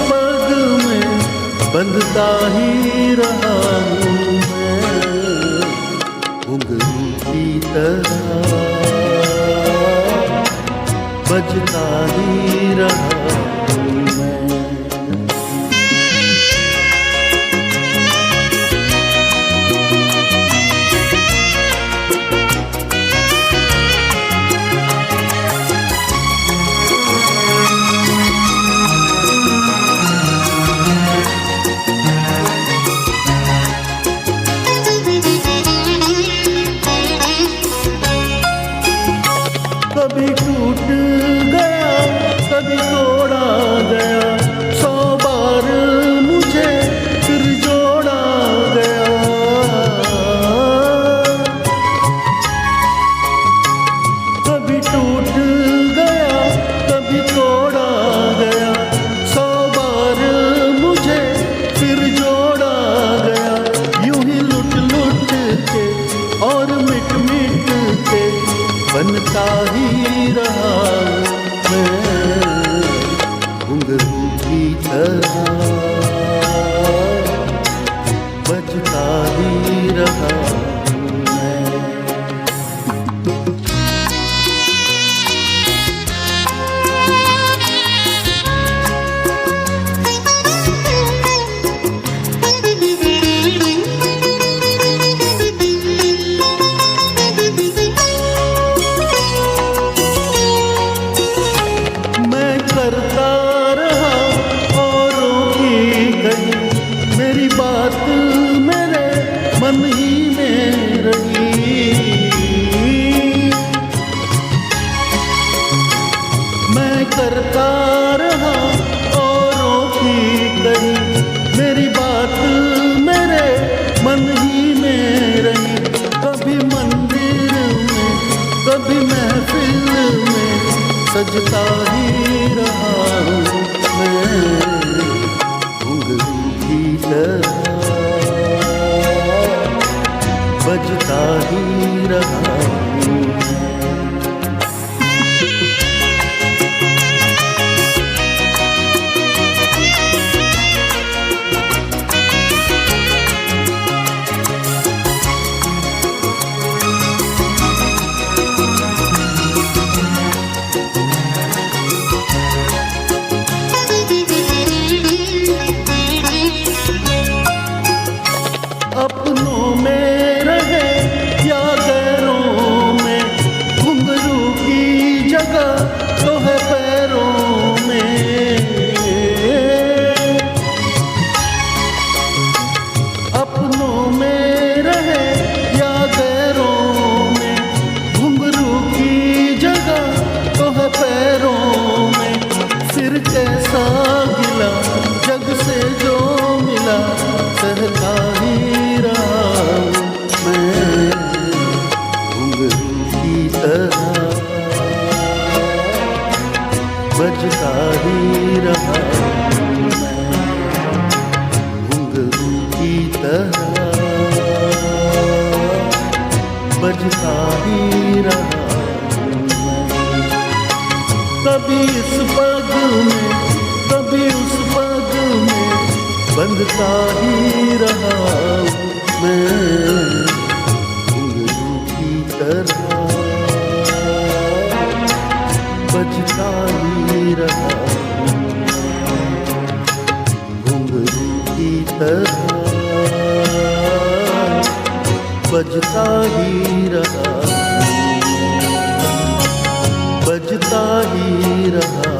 पग में बंधता ही रहा हूँ मैं, घुंघरू की तरह बजता ही रहा हूँ मैं। कभी टूट गया कभी तोड़ा गया, 100 बार मुझे फिर जोड़ा गया। कभी टूट गया कभी तोड़ा गया, 100 बार मुझे फिर जोड़ा गया। यूं ही लुट लुट के और मिट मिट के बनता ही रहा मैं, घुंघरू की तरह बजता ही रहा मैं। करता रहा औरों की कही, मेरी बात मेरे मन ही में रही। मैं करता रहा औरों की कही, मेरी बात मेरे मन ही में रही। कभी मंदिर में कभी महफिल में सजता ही रहा हूँ मैं, घुंघरू की तरह बजता ही रहा हूँ मैं। अपनों में रहे या गैरों में, घुंघरू की जगह तो है पैरों में। अपनों में रहे या गैरों में, घुंघरू की जगह तो है पैरों में। फिर कैसा गिला जग से जो मिला, सहता ही रहा मैं, घुंघरू की तरह बजता ही रहा मैं, घुंघरू की तरह बजता ही रहा मैं। कभी इस पग में कभी उस पग में बंधता ही रहा मैं, घुंघरू की तरह बजता ही रहा, घुंघरू की तरह बजता ही रहा, बजता ही रहा।